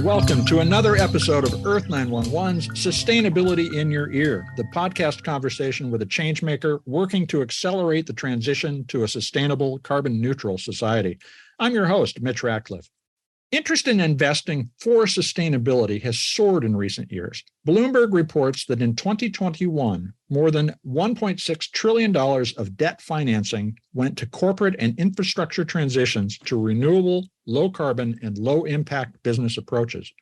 and welcome to another episode of Earth911's Sustainability in Your Ear, the podcast conversation with a changemaker working to accelerate the transition to a sustainable, carbon-neutral society. I'm your host, Mitch Ratcliffe. Interest in investing for sustainability has soared in recent years. Bloomberg reports that in 2021, more than $1.6 trillion of debt financing went to corporate and infrastructure transitions to renewable, low-carbon, and low-impact business approaches.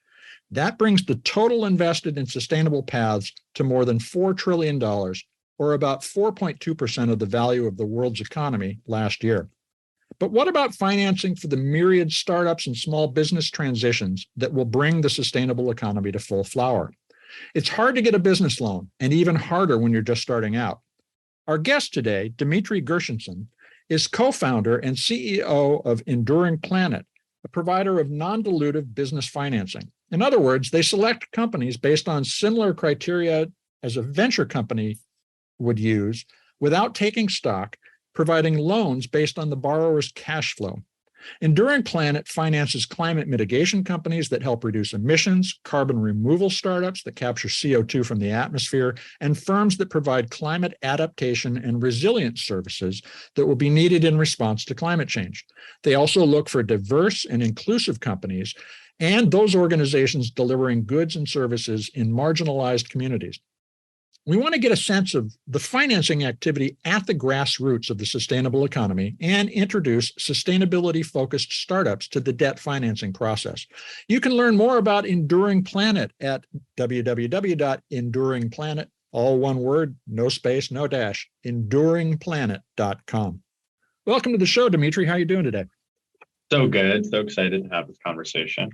That brings the total invested in sustainable paths to more than $4 trillion, or about 4.2% of the value of the world's economy last year. But what about financing for the myriad startups and small business transitions that will bring the sustainable economy to full flower? It's hard to get a business loan, and even harder when you're just starting out. Our guest today, Dimitry Gershenson, is co-founder and CEO of Enduring Planet, a provider of non-dilutive business financing. In other words, they select companies based on similar criteria as a venture company would use without taking stock, providing loans based on the borrower's cash flow. Enduring Planet finances climate mitigation companies that help reduce emissions, carbon removal startups that capture CO2 from the atmosphere, and firms that provide climate adaptation and resilience services that will be needed in response to climate change. They also look for diverse and inclusive companies and those organizations delivering goods and services in marginalized communities. We want to get a sense of the financing activity at the grassroots of the sustainable economy and introduce sustainability-focused startups to the debt financing process. You can learn more about Enduring Planet at www.enduringplanet, all one word, no space, no dash, enduringplanet.com. Welcome to the show, Dimitry. How are you doing today? So good. So excited to have this conversation.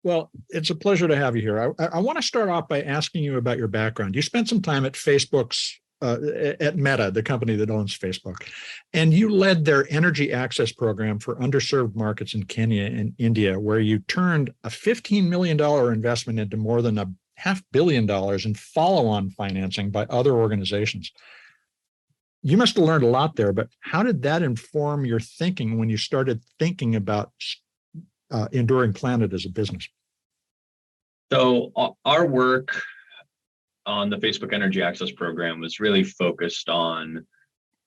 Well, it's a pleasure to have you here. I want to start off by asking you about your background. You spent some time at Facebook's, at Meta, the company that owns Facebook, and you led their energy access program for underserved markets in Kenya and India, where you turned a $15 million investment into more than $500 million in follow-on financing by other organizations. You must have learned a lot there, but how did that inform your thinking when you started thinking about Enduring Planet as a business? So our work on the Facebook Energy Access Program was really focused on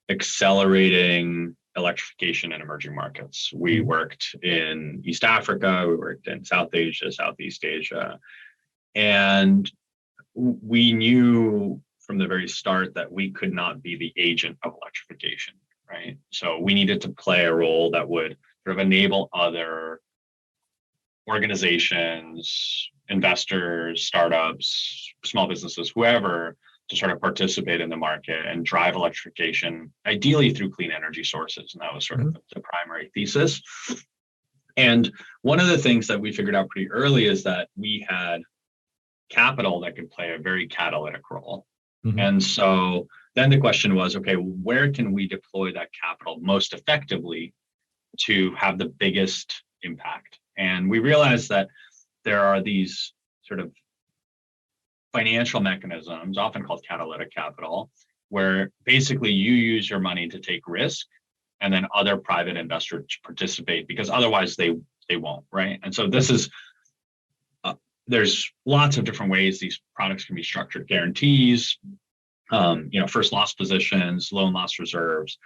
accelerating electrification in emerging markets. We worked in East Africa, we worked in South Asia, Southeast Asia, and we knew from the very start that we could not be the agent of electrification, right? So we needed to play a role that would sort of enable other organizations, investors, startups, small businesses, whoever, to sort of participate in the market and drive electrification, ideally through clean energy sources. And that was sort of the primary thesis. And one of the things that we figured out pretty early is that we had capital that could play a very catalytic role. And so then the question was, okay, where can we deploy that capital most effectively to have the biggest impact? And we realized that there are these sort of financial mechanisms, often called catalytic capital, where basically you use your money to take risk and then other private investors participate because otherwise they won't, right? And so this is, there's lots of different ways these products can be structured: guarantees, first loss positions, loan loss reserves,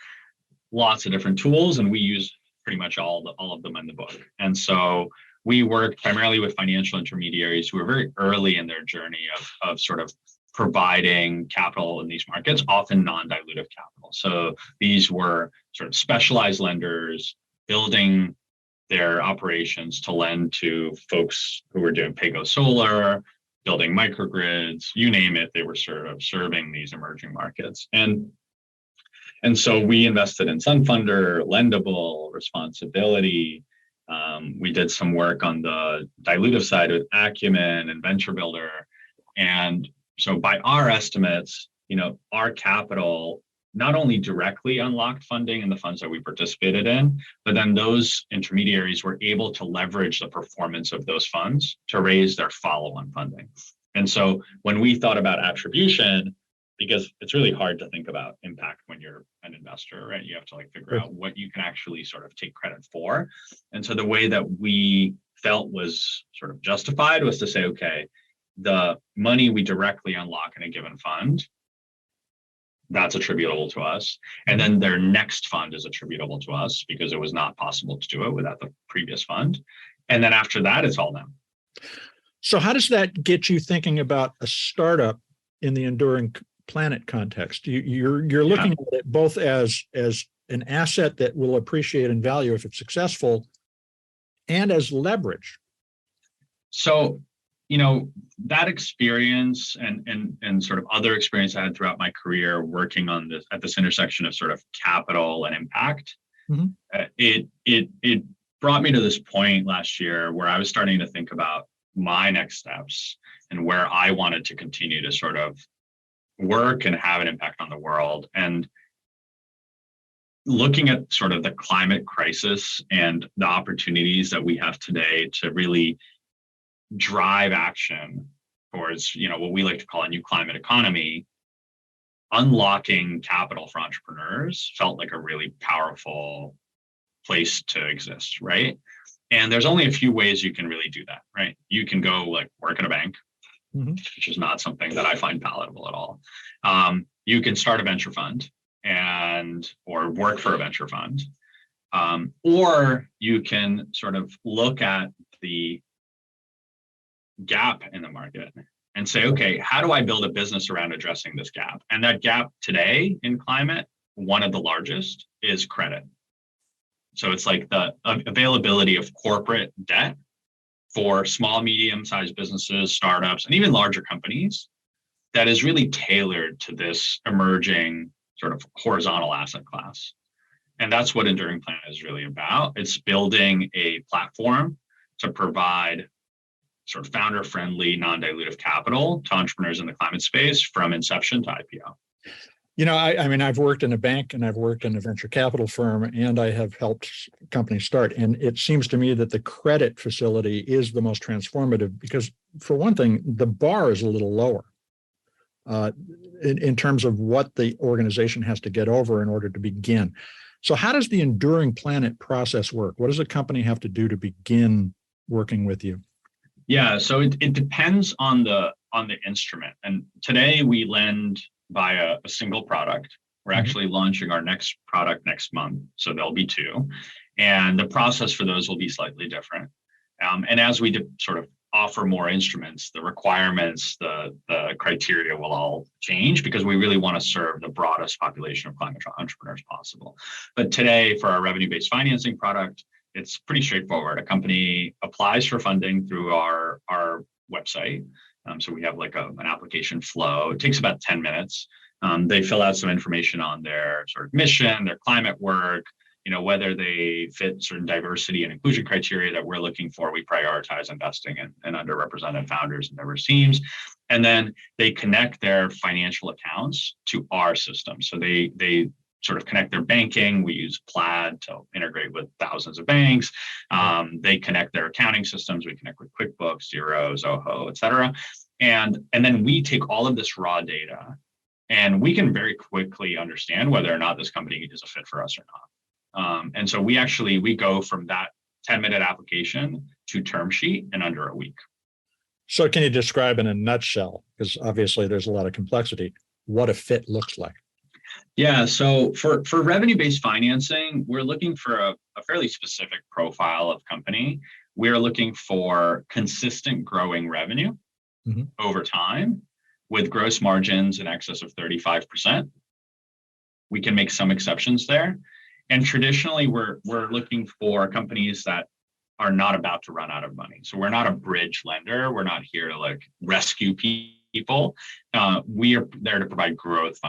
lots of different tools, and we use pretty much all of them in the book. And so we work primarily with financial intermediaries who are very early in their journey of sort of providing capital in these markets, often non-dilutive capital. So these were sort of specialized lenders building their operations to lend to folks who were doing pay-go solar, building microgrids, you name it, they were sort of serving these emerging markets. And so we invested in SunFunder, Lendable, Responsibility. We did some work on the dilutive side with Acumen and Venture Builder. And so by our estimates, our capital not only directly unlocked funding in the funds that we participated in, but then those intermediaries were able to leverage the performance of those funds to raise their follow-on funding. And so when we thought about attribution, because it's really hard to think about impact when you're an investor, right? You have to like figure out what you can actually sort of take credit for. And so the way that we felt was sort of justified was to say, okay, the money we directly unlock in a given fund, that's attributable to us. And then their next fund is attributable to us because it was not possible to do it without the previous fund. And then after that, it's all them. So how does that get you thinking about a startup in the enduring planet context? You're looking at it both as an asset that will appreciate in value if it's successful, and as leverage. So, that experience and sort of other experience I had throughout my career working on this at this intersection of sort of capital and impact, it brought me to this point last year where I was starting to think about my next steps and where I wanted to continue to sort of work and have an impact on the world. And looking at sort of the climate crisis and the opportunities that we have today to really drive action towards, what we like to call a new climate economy, unlocking capital for entrepreneurs felt like a really powerful place to exist, right? And there's only a few ways you can really do that, right? You can go like work at a bank, which is not something that I find palatable at all. You can start a venture fund or work for a venture fund, or you can sort of look at the gap in the market and say, okay, how do I build a business around addressing this gap? And that gap today in climate, one of the largest is credit. So it's like the availability of corporate debt for small, medium-sized businesses, startups, and even larger companies that is really tailored to this emerging sort of horizontal asset class. And that's what Enduring Planet is really about. It's building a platform to provide sort of founder-friendly, non-dilutive capital to entrepreneurs in the climate space from inception to IPO. I mean, I've worked in a bank and I've worked in a venture capital firm, and I have helped companies start. And it seems to me that the credit facility is the most transformative because, for one thing, the bar is a little lower in terms of what the organization has to get over in order to begin. So how does the Enduring Planet process work? What does a company have to do to begin working with you? Yeah, so it depends on the instrument. And today we lend via a single product. We're actually launching our next product next month. So there'll be two. And the process for those will be slightly different. And as we sort of offer more instruments, the requirements, the criteria will all change because we really want to serve the broadest population of climate entrepreneurs possible. But today, for our revenue-based financing product, it's pretty straightforward. A company applies for funding through our website. So we have like an application flow. It takes about 10 minutes. They fill out some information on their sort of mission, their climate work, whether they fit certain diversity and inclusion criteria that we're looking for. We prioritize investing in underrepresented founders and diverse teams. And then they connect their financial accounts to our system. So they sort of connect their banking. We use Plaid to integrate with thousands of banks. They connect their accounting systems. We connect with QuickBooks, Xero, Zoho, et cetera. And then we take all of this raw data and we can very quickly understand whether or not this company is a fit for us or not. And so we go from that 10-minute application to term sheet in under a week. So can you describe in a nutshell, because obviously there's a lot of complexity, what a fit looks like? Yeah, so for revenue-based financing, we're looking for a fairly specific profile of company. We're looking for consistent growing revenue over time with gross margins in excess of 35%. We can make some exceptions there. And traditionally, we're looking for companies that are not about to run out of money. So we're not a bridge lender. We're not here to like rescue people. We are there to provide growth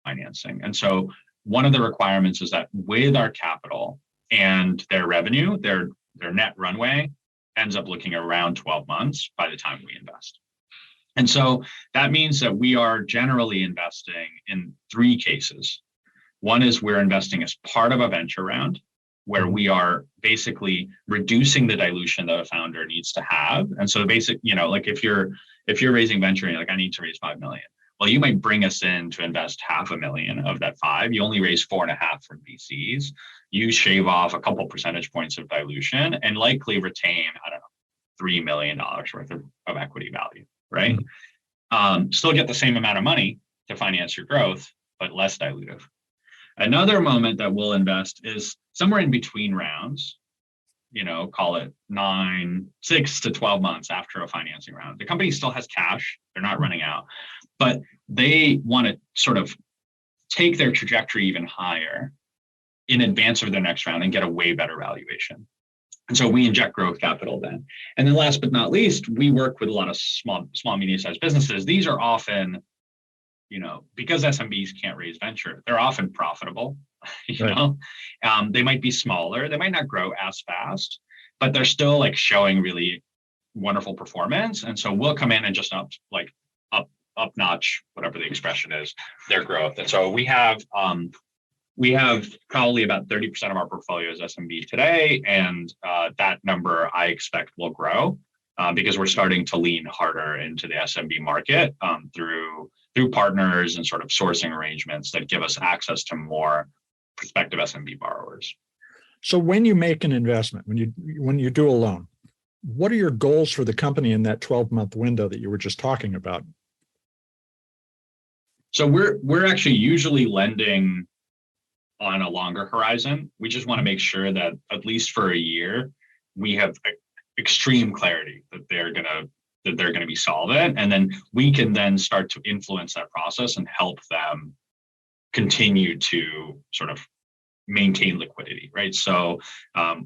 financing. And so one of the requirements is that with our capital and their revenue, their net runway ends up looking around 12 months by the time we invest. And so that means that we are generally investing in three cases. One is we're investing as part of a venture round where we are basically reducing the dilution that a founder needs to have. And so like if you're raising venture and you're like, I need to raise 5 million. Well, you might bring us in to invest $500,000 of that 5. You only raise 4.5 from VCs. You shave off a couple percentage points of dilution and likely retain, I don't know, $3 million worth of equity value, right? Still get the same amount of money to finance your growth, but less dilutive. Another moment that we'll invest is somewhere in between rounds, call it 6 to 12 months after a financing round. The company still has cash, they're not running out, but they want to sort of take their trajectory even higher in advance of their next round and get a way better valuation. And so we inject growth capital then. And then last but not least, we work with a lot of small, medium-sized businesses. These are often, because SMBs can't raise venture, they're often profitable, they might be smaller, they might not grow as fast, but they're still like showing really wonderful performance. And so we'll come in and just up notch, whatever the expression is, their growth. And so we have probably about 30% of our portfolio is SMB today, and that number I expect will grow because we're starting to lean harder into the SMB market through partners and sort of sourcing arrangements that give us access to more prospective SMB borrowers. So when you make an investment, when you do a loan, what are your goals for the company in that 12-month window that you were just talking about? So we're actually usually lending on a longer horizon. We just want to make sure that at least for a year, we have extreme clarity that they're going to be solvent. And then we can then start to influence that process and help them continue to sort of maintain liquidity, right? So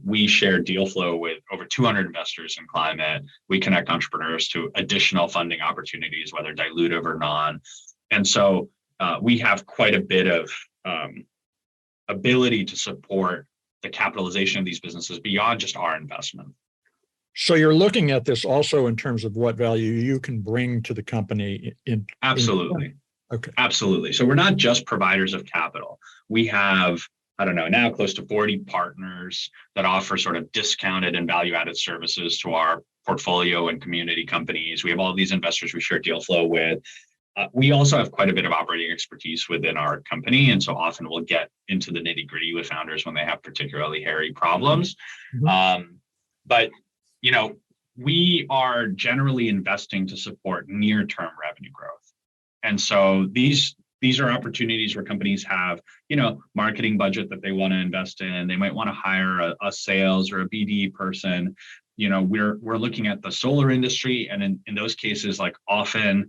we share deal flow with over 200 investors in climate. We connect entrepreneurs to additional funding opportunities, whether dilutive or non. And so we have quite a bit of ability to support the capitalization of these businesses beyond just our investment. So you're looking at this also in terms of what value you can bring to the company. Absolutely. Okay. Absolutely. So we're not just providers of capital. We have, I don't know, now close to 40 partners that offer sort of discounted and value-added services to our portfolio and community companies. We have all these investors we share deal flow with. We also have quite a bit of operating expertise within our company. And so often we'll get into the nitty-gritty with founders when they have particularly hairy problems. But we are generally investing to support near-term revenue growth. And so these are opportunities where companies have, marketing budget that they want to invest in. They might want to hire a sales or a BD person. We're looking at the solar industry, and in those cases, like often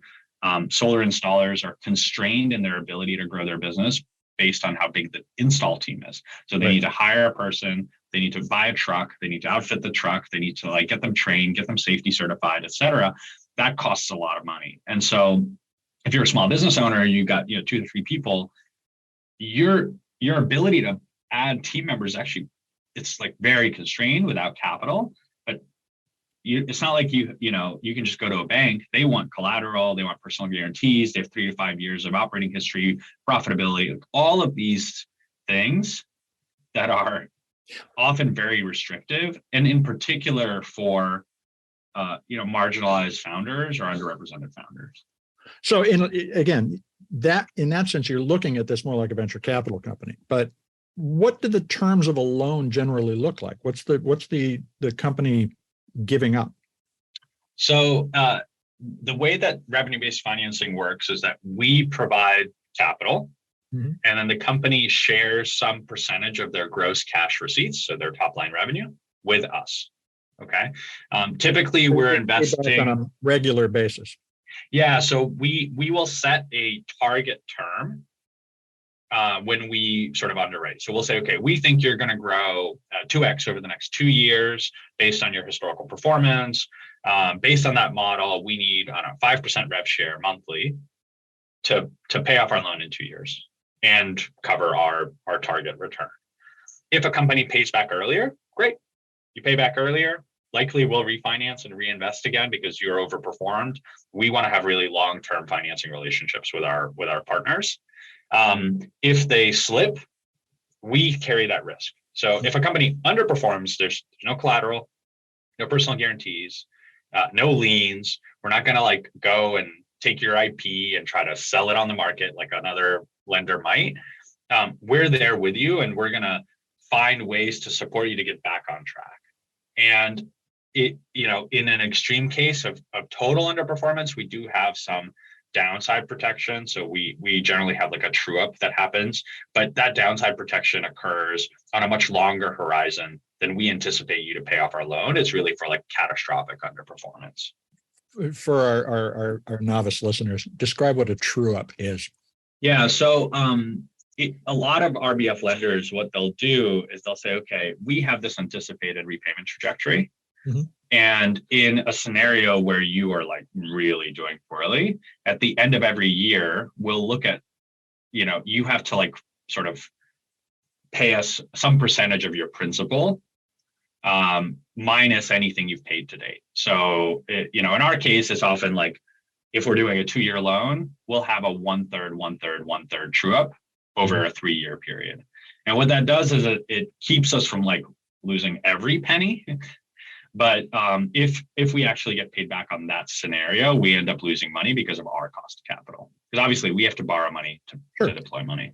solar installers are constrained in their ability to grow their business based on how big the install team is. So they need to hire a person, they need to buy a truck, they need to outfit the truck, they need to get them trained, get them safety certified, et cetera. That costs a lot of money. And so if you're a small business owner, you've got 2 to 3 people, your ability to add team members actually, it's very constrained without capital. But it's not like you can just go to a bank. They want collateral, they want personal guarantees, they have 3 to 5 years of operating history, profitability, all of these things that are often very restrictive, and in particular for marginalized founders or underrepresented founders. So in that sense, you're looking at this more like a venture capital company. But what do the terms of a loan generally look like? What's the company giving up? So the way that revenue-based financing works is that we provide capital, and then the company shares some percentage of their gross cash receipts, so their top line revenue, with us. Okay. Typically, we're investing on a regular basis. Yeah, so we will set a target term when we sort of underwrite. So we'll say, okay, we think you're going to grow 2x over the next 2 years based on your historical performance. Based on that model, we need 5% rev share monthly to pay off our loan in 2 years and cover our target return. If a company pays back earlier, great. You pay back earlier, likely we'll refinance and reinvest again because you're overperformed. We want to have really long-term financing relationships with our partners. If they slip, we carry that risk. So if a company underperforms, there's no collateral, no personal guarantees, no liens. We're not going to go and take your IP and try to sell it on the market like another lender might. We're there with you, and we're going to find ways to support you to get back on track. And it, in an extreme case of total underperformance, we do have some downside protection. So we generally have like a true up that happens, but that downside protection occurs on a much longer horizon than we anticipate you to pay off our loan. It's really for like catastrophic underperformance. For our novice listeners, describe what a true up is. Yeah. So a lot of RBF lenders, what they'll do is they'll say, okay, we have this anticipated repayment trajectory. Mm-hmm. And in a scenario where you are like really doing poorly, at the end of every year, we'll look at, you have to like sort of pay us some percentage of your principal minus anything you've paid to date. So, in our case, it's often like if we're doing a 2-year loan, we'll have a 1/3 true up over a 3-year period. And what that does is it keeps us from like losing every penny. But if we actually get paid back on that scenario, we end up losing money because of our cost of capital. Because obviously we have to borrow money to deploy money.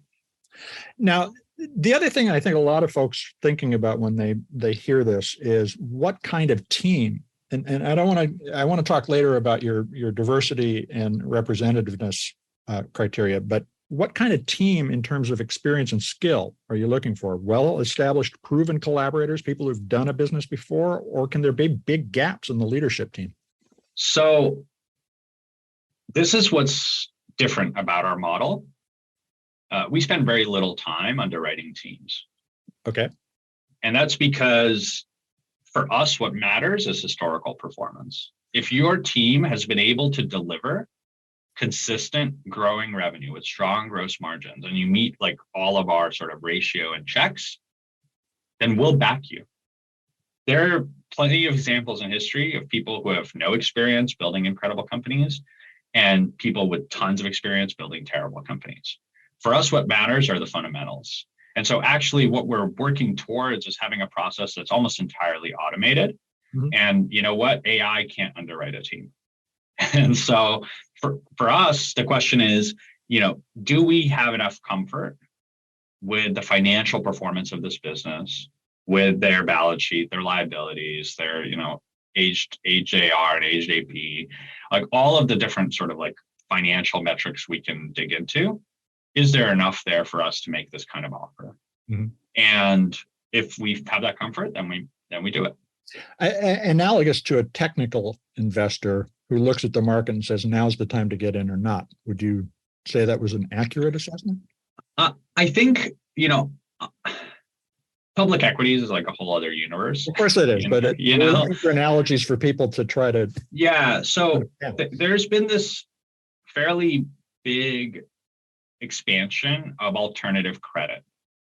Now, the other thing I think a lot of folks thinking about when they hear this is what kind of team. And I want to talk later about your diversity and representativeness criteria, but what kind of team in terms of experience and skill are you looking for? Well-established, proven collaborators, people who've done a business before, or can there be big gaps in the leadership team? So this is what's different about our model. We spend very little time underwriting teams. Okay. And that's because for us, what matters is historical performance. If your team has been able to deliver consistent growing revenue with strong gross margins, and you meet like all of our sort of ratio and checks, then we'll back you. There are plenty of examples in history of people who have no experience building incredible companies and people with tons of experience building terrible companies. For us, what matters are the fundamentals. And so actually what we're working towards is having a process that's almost entirely automated. Mm-hmm. And you know what? AI can't underwrite a team. And so for us, the question is, do we have enough comfort with the financial performance of this business, with their balance sheet, their liabilities, their, aged AR and aged AP, like all of the different sort of like financial metrics we can dig into? Is there enough there for us to make this kind of offer? Mm-hmm. And if we have that comfort, then we do it. Analogous to a technical investor who looks at the market and says, now's the time to get in or not. Would you say that was an accurate assessment? I think, public equities is like a whole other universe. Of course it is, but we're looking for analogies for people to try to. Yeah. So there's been this fairly big expansion of alternative credit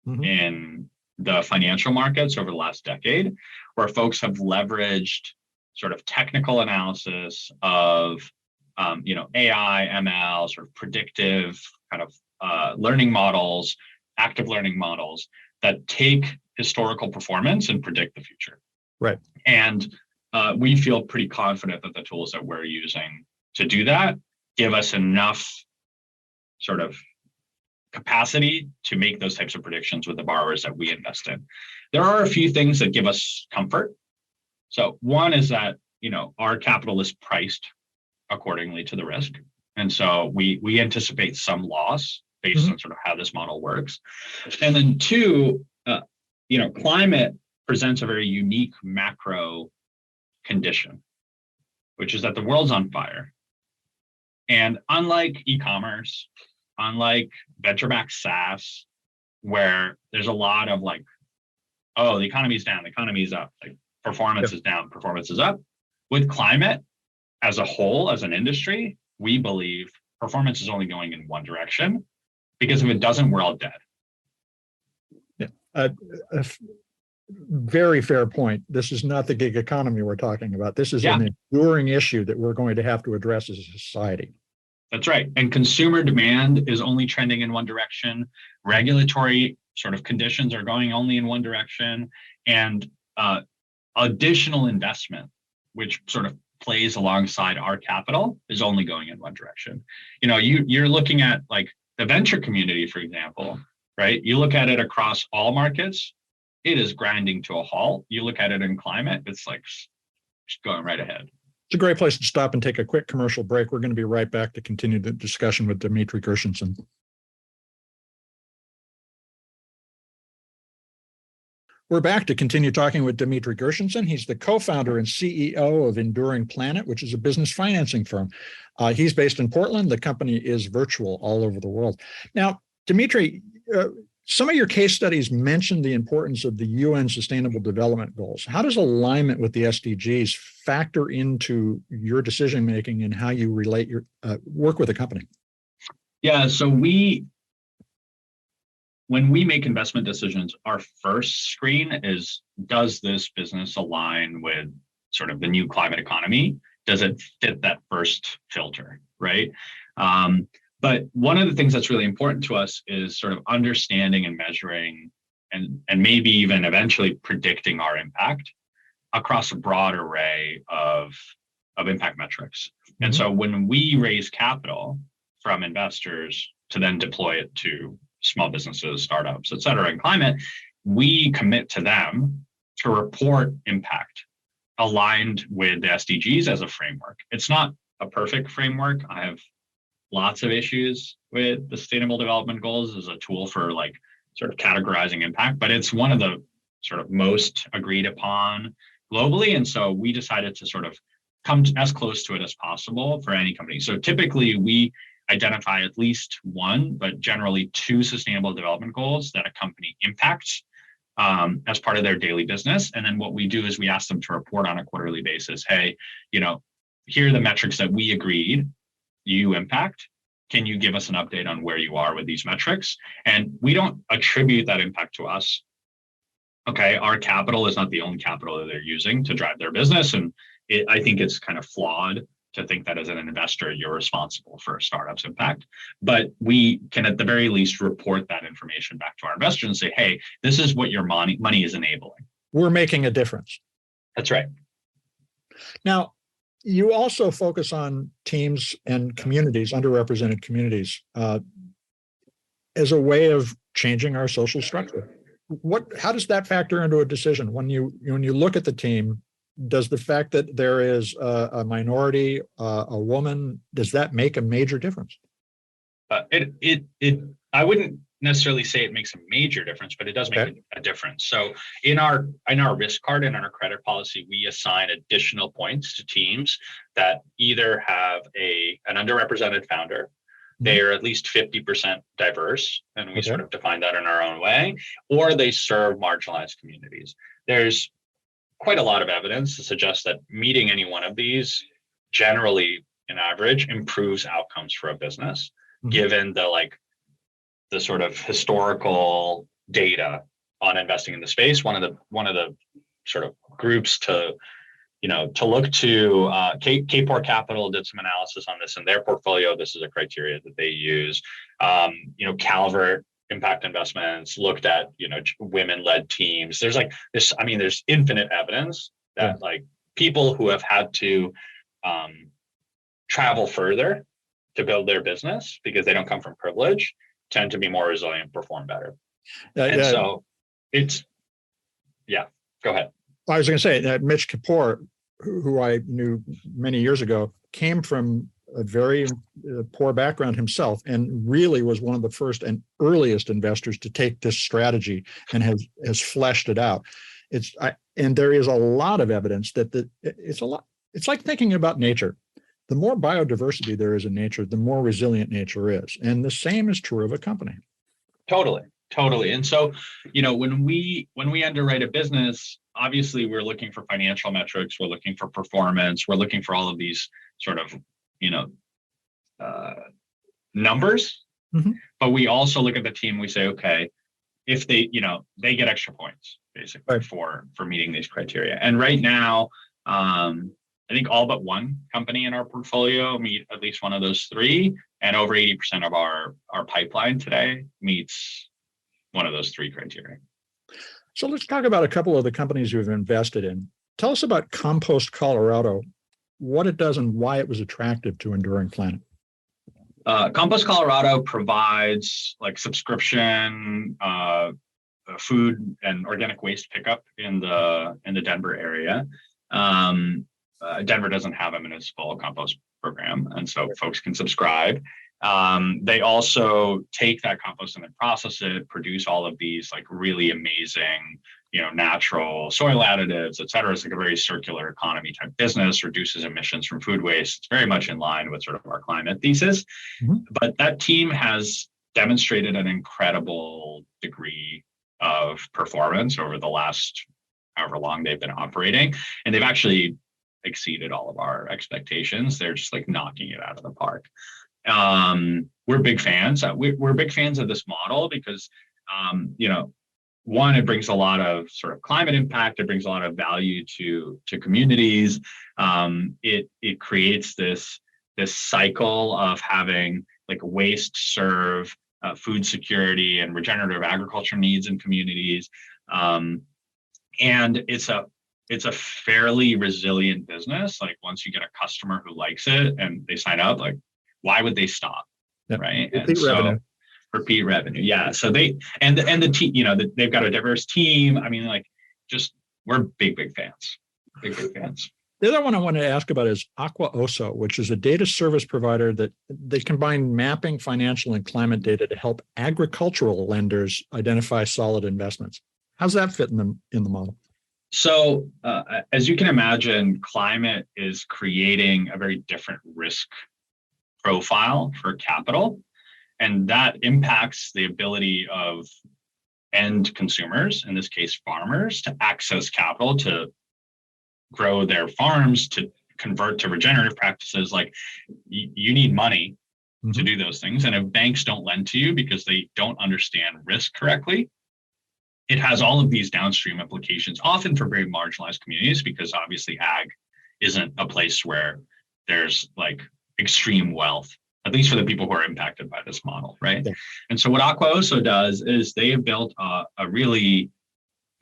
mm-hmm. in the financial markets over the last decade, where folks have leveraged sort of technical analysis of, AI, ML, sort of predictive kind of learning models, active learning models that take historical performance and predict the future. Right. And we feel pretty confident that the tools that we're using to do that give us enough sort of capacity to make those types of predictions with the borrowers that we invest in. There are a few things that give us comfort. So one is that, our capital is priced accordingly to the risk. And so we anticipate some loss based mm-hmm. on sort of how this model works. And then two, climate presents a very unique macro condition, which is that the world's on fire. And unlike e-commerce, unlike venture-backed SaaS, where there's a lot of like, oh, the economy's down, the economy's up, like performance is down, performance is up. With climate as a whole, as an industry, we believe performance is only going in one direction, because if it doesn't, we're all dead. Yeah, a very fair point. This is not the gig economy we're talking about. This is an enduring issue that we're going to have to address as a society. That's right. And consumer demand is only trending in one direction. Regulatory sort of conditions are going only in one direction. And additional investment, which sort of plays alongside our capital is only going in one direction. You're looking at like the venture community, for example, right? You look at it across all markets, it is grinding to a halt. You look at it in climate, it's like just going right ahead. It's a great place to stop and take a quick commercial break. We're going to be right back to continue the discussion with Dimitry Gershenson. We're back to continue talking with Dimitry Gershenson. He's the co-founder and CEO of Enduring Planet, which is a business financing firm. He's based in Portland. The company is virtual all over the world. Now, Dimitry, some of your case studies mention the importance of the UN Sustainable Development Goals. How does alignment with the SDGs factor into your decision-making and how you relate your work with a company? Yeah, so when we make investment decisions, our first screen is, does this business align with sort of the new climate economy? Does it fit that first filter, right? But one of the things that's really important to us is sort of understanding and measuring and maybe even eventually predicting our impact across a broad array of impact metrics. Mm-hmm. And so when we raise capital from investors to then deploy it to small businesses, startups, et cetera, in climate, we commit to them to report impact aligned with the SDGs as a framework. It's not a perfect framework. I have lots of issues with the Sustainable Development Goals as a tool for like sort of categorizing impact, but it's one of the sort of most agreed upon globally. And so we decided to sort of come as close to it as possible for any company. So typically we identify at least one, but generally two sustainable development goals that a company impacts as part of their daily business. And then what we do is we ask them to report on a quarterly basis. Hey, here are the metrics that we agreed you impact. Can you give us an update on where you are with these metrics? And we don't attribute that impact to us. Okay, our capital is not the only capital that they're using to drive their business. And I think it's kind of flawed to think that as an investor, you're responsible for a startup's impact. But we can at the very least report that information back to our investors and say, hey, this is what your money is enabling. We're making a difference. That's right. Now, you also focus on teams and communities, underrepresented communities, as a way of changing our social structure. How does that factor into a decision? When you look at the team, does the fact that there is a minority, a woman, does that make a major difference? I wouldn't necessarily say it makes a major difference, but it does make a difference. So in our risk card and in our credit policy, we assign additional points to teams that either have an underrepresented founder, they are at least 50% diverse, and we sort of define that in our own way, or they serve marginalized communities. There's quite a lot of evidence to suggest that meeting any one of these generally, in average, improves outcomes for a business, given the sort of historical data on investing in the space. One of the sort of groups to look to, K4 Capital did some analysis on this in their portfolio. This is a criteria that they use. Calvert Impact Investments looked at, women-led teams. There's there's infinite evidence that people who have had to travel further to build their business because they don't come from privilege tend to be more resilient, perform better. So it's, go ahead. I was going to say that Mitch Kapoor, who I knew many years ago, came from a very poor background himself and really was one of the first and earliest investors to take this strategy and has fleshed it out. And there is a lot of evidence that it's like thinking about nature. The more biodiversity there is in nature, the more resilient nature is. And the same is true of a company. Totally. And so, when we underwrite a business, obviously we're looking for financial metrics, we're looking for performance, we're looking for all of these sort of, numbers. But we also look at the team, we say, okay, if they get extra points basically for meeting these criteria. And right now, I think all but one company in our portfolio meet at least one of those three, and over 80% of our pipeline today meets one of those three criteria. So let's talk about a couple of the companies you've invested in. Tell us about Compost Colorado. what it does and why it was attractive to Enduring Planet. Compost Colorado provides like subscription food and organic waste pickup in the Denver area. Denver doesn't have a municipal compost program, and so folks can subscribe. They also take that compost and then process it, produce all of these like really amazing, natural soil additives, et cetera. It's like a very circular economy type business, reduces emissions from food waste. It's very much in line with sort of our climate thesis. Mm-hmm. But that team has demonstrated an incredible degree of performance over the last however long they've been operating. And they've actually exceeded all of our expectations. They're just like knocking it out of the park. We're big fans. We're big fans of this model because, one, it brings a lot of sort of climate impact. It brings a lot of value to communities. It creates this cycle of having like waste serve food security and regenerative agriculture needs in communities. And it's a fairly resilient business. Like once you get a customer who likes it and they sign up, like why would they stop? Yep. Right. Repeat revenue. Yeah. So the team, they've got a diverse team. I mean, like we're big fans. Big fans. The other one I wanted to ask about is Aqua Oso, which is a data service provider that they combine mapping, financial, and climate data to help agricultural lenders identify solid investments. How's that fit in the model? So as you can imagine, climate is creating a very different risk profile for capital, and that impacts the ability of end consumers, in this case farmers, to access capital to grow their farms, to convert to regenerative practices. Like you need money mm-hmm. to do those things, and if banks don't lend to you because they don't understand risk correctly, it has all of these downstream implications, often for very marginalized communities, because obviously ag isn't a place where there's like extreme wealth, at least for the people who are impacted by this model, right? Yeah. And so what Aqua Oso does is they have built a really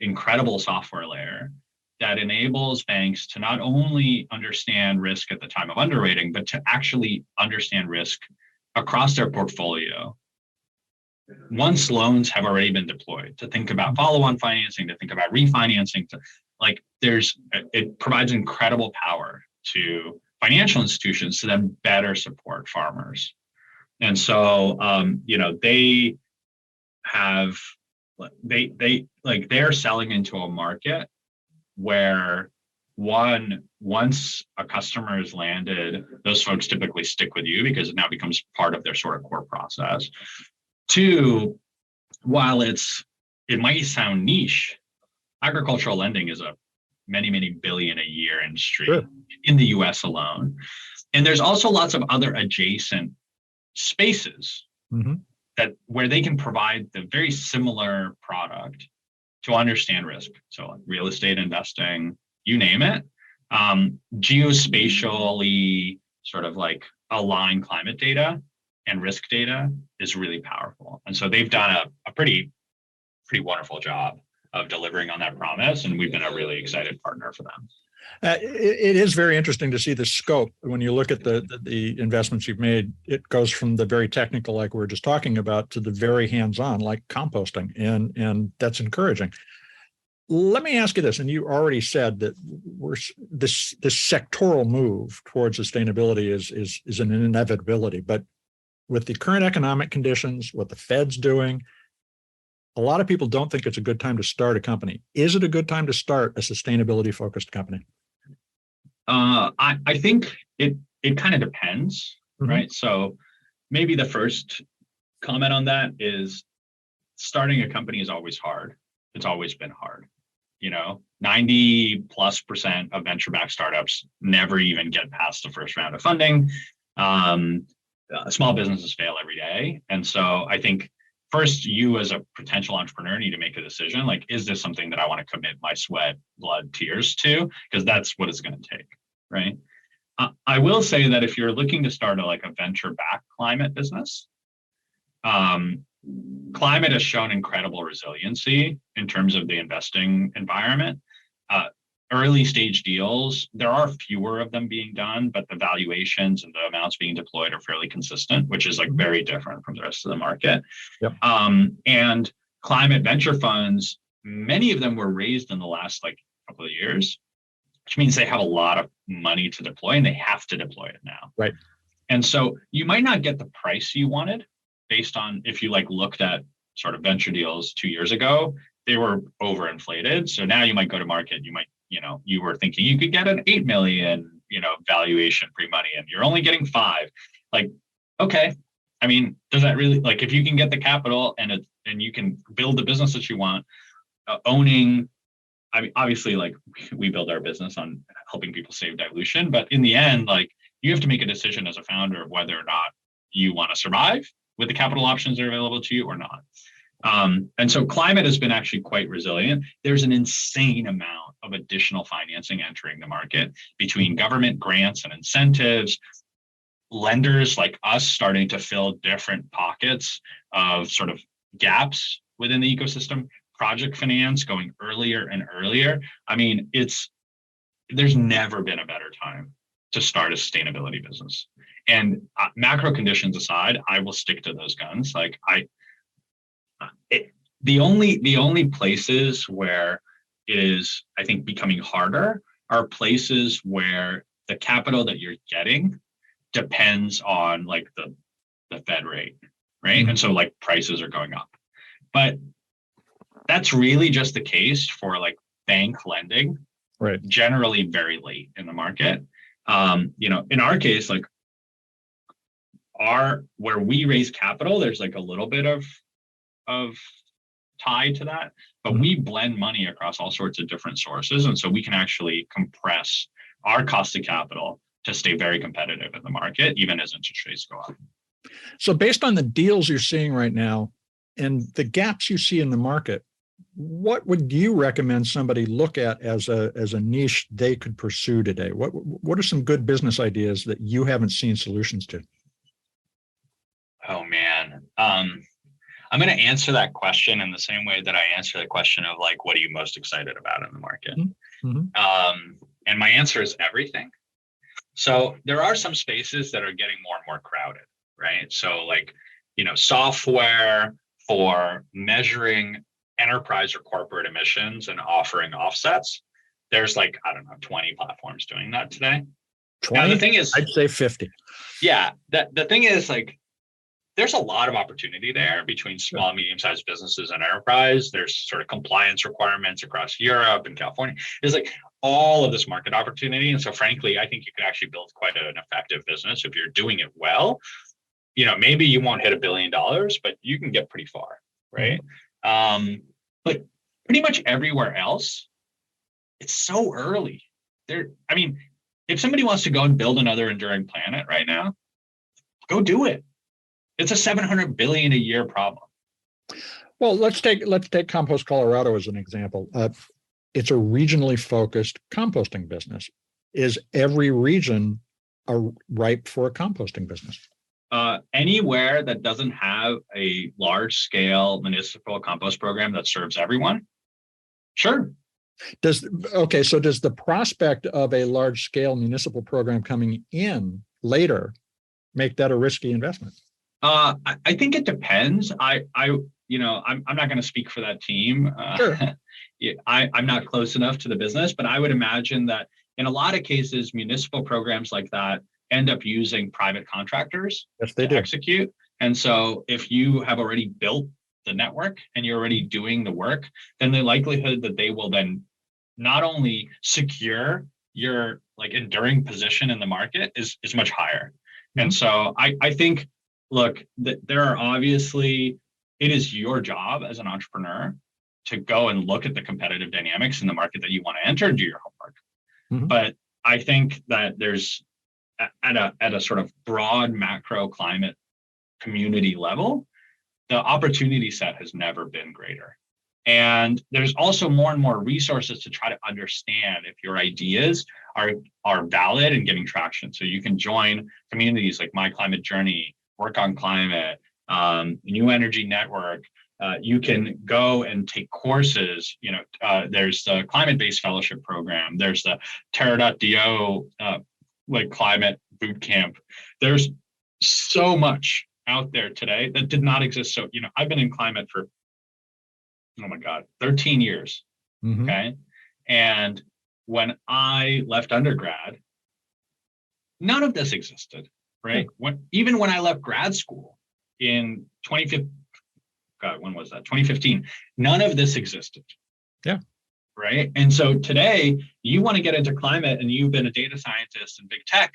incredible software layer that enables banks to not only understand risk at the time of underwriting, but to actually understand risk across their portfolio once loans have already been deployed, to think about follow-on financing, to think about refinancing, it provides incredible power to financial institutions to then better support farmers. And so, they're selling into a market where once a customer is landed, those folks typically stick with you because it now becomes part of their sort of core process. Two, while it might sound niche, agricultural lending is a many billion a year industry sure. in the US alone. And there's also lots of other adjacent spaces mm-hmm. where they can provide the very similar product to understand risk. So like real estate investing, you name it, geospatially sort of like align climate data and risk data is really powerful. And so they've done a pretty wonderful job of delivering on that promise. And we've been a really excited partner for them. It is very interesting to see the scope. When you look at the investments you've made, it goes from the very technical, like we were just talking about, to the very hands-on, like composting. And that's encouraging. Let me ask you this, and you already said that this sectoral move towards sustainability is an inevitability, but with the current economic conditions, what the Fed's doing, a lot of people don't think it's a good time to start a company. Is it a good time to start a sustainability-focused company? I think it kind of depends, mm-hmm. right? So maybe the first comment on that is starting a company is always hard. It's always been hard. 90+% of venture-backed startups never even get past the first round of funding. Small businesses fail every day. And so I think first, you as a potential entrepreneur need to make a decision. Like, is this something that I want to commit my sweat, blood, tears to? Because that's what it's going to take, right? I will say that if you're looking to start a venture-backed climate business, climate has shown incredible resiliency in terms of the investing environment. early stage deals, there are fewer of them being done, but the valuations and the amounts being deployed are fairly consistent, which is like very different from the rest of the market. Yep. And climate venture funds, many of them were raised in the last like couple of years, which means they have a lot of money to deploy and they have to deploy it now. Right. And so you might not get the price you wanted based on, if you like looked at sort of venture deals 2 years ago, they were overinflated. So now you might go to market, you might, you were thinking you could get an 8 million, valuation pre-money and you're only getting 5. Like, okay. I mean, does that really, like, if you can get the capital and you can build the business that you want, owning, I mean, obviously, like, we build our business on helping people save dilution, but in the end, like, you have to make a decision as a founder of whether or not you want to survive with the capital options that are available to you or not. And so climate has been actually quite resilient. There's an insane amount of additional financing entering the market between government grants and incentives, lenders like us starting to fill different pockets of sort of gaps within the ecosystem, project finance going earlier and earlier. I mean, there's never been a better time to start a sustainability business. And macro conditions aside, I will stick to those guns. Like the only places where it is, I think, becoming harder are places where the capital that you're getting depends on like the Fed rate, right? And so like prices are going up. But that's really just the case for like bank lending, right? Generally very late in the market. In our case, like where we raise capital, there's like a little bit of tie to that, but we blend money across all sorts of different sources. And so we can actually compress our cost of capital to stay very competitive in the market, even as interest rates go up. So based on the deals you're seeing right now and the gaps you see in the market, what would you recommend somebody look at as a niche they could pursue today? What are some good business ideas that you haven't seen solutions to? Oh man. I'm going to answer that question in the same way that I answer the question of like, what are you most excited about in the market? And my answer is everything. So there are some spaces that are getting more and more crowded, right? So like, software for measuring enterprise or corporate emissions and offering offsets. There's like, I don't know, 20 platforms doing that today. 20? Now, the thing is, I'd say 50. Yeah. The thing is like, there's a lot of opportunity there between small, medium-sized businesses and enterprise. There's sort of compliance requirements across Europe and California. There's like all of this market opportunity. And so frankly, I think you could actually build quite an effective business if you're doing it well. Maybe you won't hit $1 billion, but you can get pretty far, right? But pretty much everywhere else, it's so early. If somebody wants to go and build another enduring planet right now, go do it. It's a $700 billion a year problem. Well, let's take Compost Colorado as an example. It's a regionally focused composting business. Is every region ripe for a composting business? Anywhere that doesn't have a large-scale municipal compost program that serves everyone, sure. Does the prospect of a large-scale municipal program coming in later make that a risky investment? I think it depends. I'm not going to speak for that team. Sure. I'm not close enough to the business, but I would imagine that in a lot of cases, municipal programs like that end up using private contractors to execute. And so if you have already built the network and you're already doing the work, then the likelihood that they will then not only secure your like enduring position in the market is much higher. And so I think, look, there are obviously, it is your job as an entrepreneur to go and look at the competitive dynamics in the market that you want to enter and do your homework. But I think that there's at a sort of broad macro climate community level, the opportunity set has never been greater. And there's also more and more resources to try to understand if your ideas are valid and getting traction. So you can join communities like My Climate Journey, Work on Climate, New Energy Network, You can go and take courses. There's the climate-based fellowship program. There's the Terra.do like climate boot camp. There's so much out there today that did not exist. So, I've been in climate for, oh my God, 13 years. Mm-hmm. Okay. And when I left undergrad, none of this existed, right? Even when I left grad school in 2015, God, when was that? 2015, none of this existed. Yeah. Right. And so today, you want to get into climate and you've been a data scientist in big tech,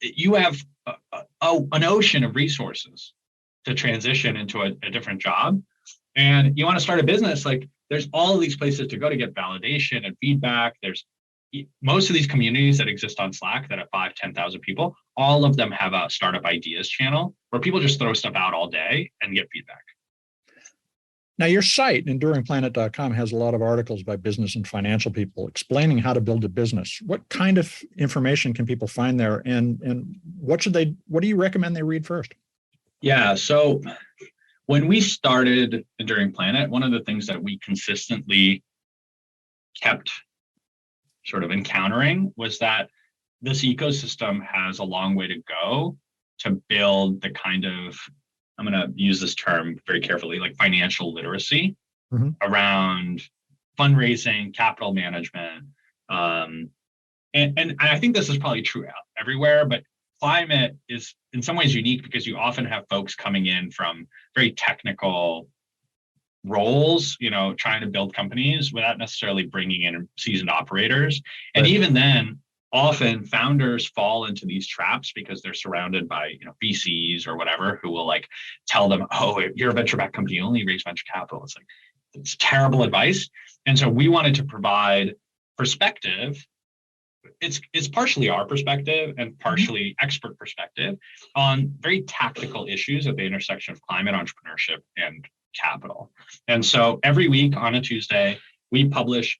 you have an ocean of resources to transition into a different job. And you want to start a business, like there's all of these places to go to get validation and feedback. There's most of these communities that exist on Slack that have 5,000, 10,000 people, all of them have a startup ideas channel where people just throw stuff out all day and get feedback. Now, your site, enduringplanet.com, has a lot of articles by business and financial people explaining how to build a business. What kind of information can people find there, and what do you recommend they read first? Yeah, so when we started Enduring Planet, one of the things that we consistently kept sort of encountering was that this ecosystem has a long way to go to build the kind of, I'm going to use this term very carefully, like financial literacy around fundraising, capital management. And I think this is probably true everywhere, but climate is in some ways unique because you often have folks coming in from very technical roles, trying to build companies without necessarily bringing in seasoned operators. And even then, often founders fall into these traps because they're surrounded by, VCs or whatever, who will like tell them, oh, you're a venture-backed company, you only raise venture capital. It's like, it's terrible advice. And so we wanted to provide perspective. It's partially our perspective and partially expert perspective on very tactical issues at the intersection of climate, entrepreneurship, and capital. And so every week on a Tuesday, we publish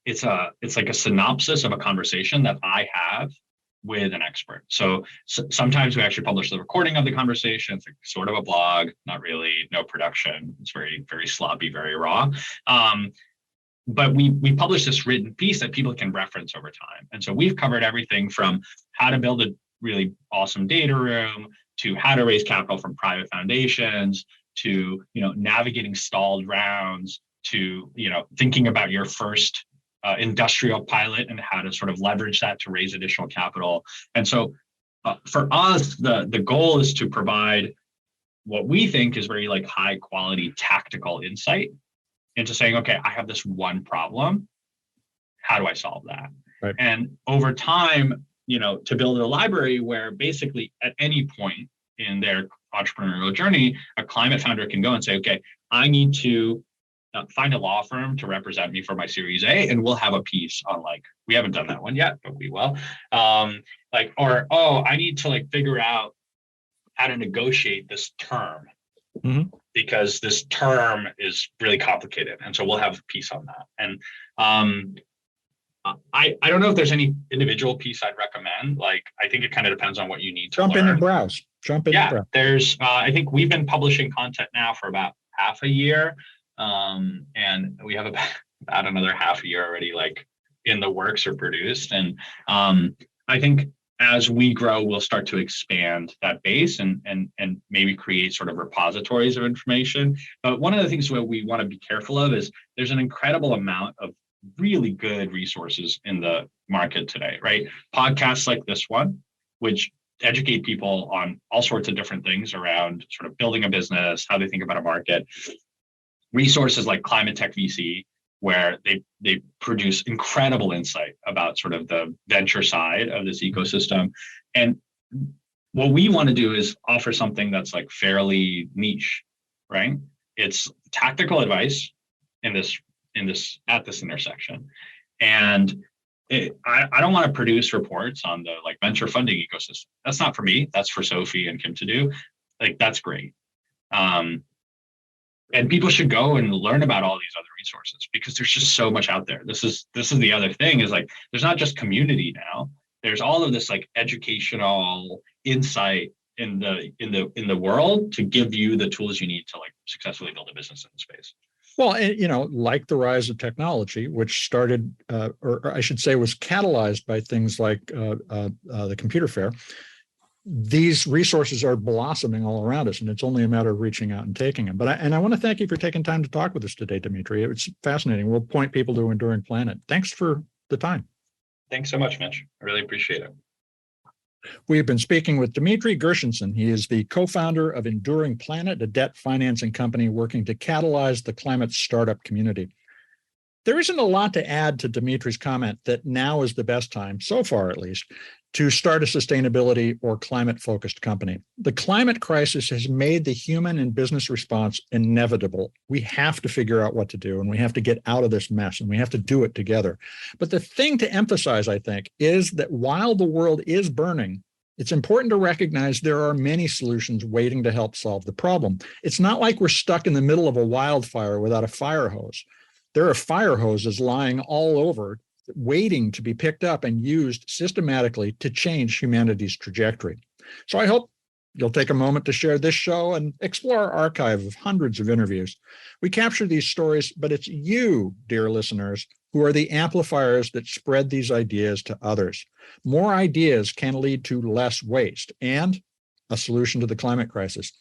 it's like a synopsis of a conversation that I have with an expert. So sometimes we actually publish the recording of the conversation. It's like sort of a blog, not really, no production. It's very, very sloppy, very raw. But we publish this written piece that people can reference over time. And so we've covered everything from how to build a really awesome data room to how to raise capital from private foundations to, navigating stalled rounds to, thinking about your first industrial pilot and how to sort of leverage that to raise additional capital. And so for us, the goal is to provide what we think is very like high quality tactical insight into saying, okay, I have this one problem. How do I solve that? Right. And over time, to build a library where basically at any point in their entrepreneurial journey, a climate founder can go and say, okay, I need to find a law firm to represent me for my Series A, and we'll have a piece on we haven't done that one yet, but we will. I need to figure out how to negotiate this term because this term is really complicated. And so we'll have a piece on that. And I don't know if there's any individual piece I'd recommend. I think it kind of depends on what you need to Jump learn. in and browse. There's, I think we've been publishing content now for about half a year. And we have about another half a year already in the works or produced. And I think as we grow, we'll start to expand that base and maybe create sort of repositories of information. But one of the things that we want to be careful of is there's an incredible amount of really good resources in the market today, right? Podcasts like this one, which educate people on all sorts of different things around sort of building a business, how they think about a market. Resources like Climate Tech VC, where they produce incredible insight about sort of the venture side of this ecosystem. And what we want to do is offer something that's fairly niche, right? It's tactical advice at this intersection. And I don't want to produce reports on the venture funding ecosystem. That's not for me. That's for Sophie and Kim to do. That's great. And people should go and learn about all these other resources because there's just so much out there. This is the other thing is there's not just community now. There's all of this educational insight in the world to give you the tools you need to like successfully build a business in the space. Well, and, like the rise of technology, which started, or I should say, was catalyzed by things like the computer fair. These resources are blossoming all around us, and it's only a matter of reaching out and taking them. But I want to thank you for taking time to talk with us today, Dimitry. It's fascinating. We'll point people to Enduring Planet. Thanks for the time. Thanks so much, Mitch. I really appreciate it. We've been speaking with Dimitry Gershenson. He is the co-founder of Enduring Planet, a debt financing company working to catalyze the climate startup community. There isn't a lot to add to Dimitry's comment that now is the best time, so far at least, to start a sustainability or climate-focused company. The climate crisis has made the human and business response inevitable. We have to figure out what to do, and we have to get out of this mess, and we have to do it together. But the thing to emphasize, I think, is that while the world is burning, it's important to recognize there are many solutions waiting to help solve the problem. It's not like we're stuck in the middle of a wildfire without a fire hose. There are fire hoses lying all over, waiting to be picked up and used systematically to change humanity's trajectory. So I hope you'll take a moment to share this show and explore our archive of hundreds of interviews. We capture these stories, but it's you, dear listeners, who are the amplifiers that spread these ideas to others. More ideas can lead to less waste and a solution to the climate crisis.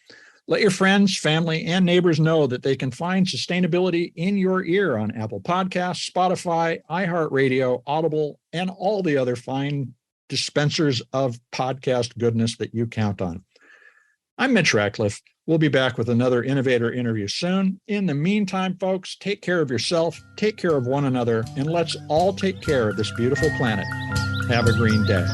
Let your friends, family, and neighbors know that they can find sustainability in your ear on Apple Podcasts, Spotify, iHeartRadio, Audible, and all the other fine dispensers of podcast goodness that you count on. I'm Mitch Ratcliffe. We'll be back with another innovator interview soon. In the meantime, folks, take care of yourself, take care of one another, and let's all take care of this beautiful planet. Have a green day.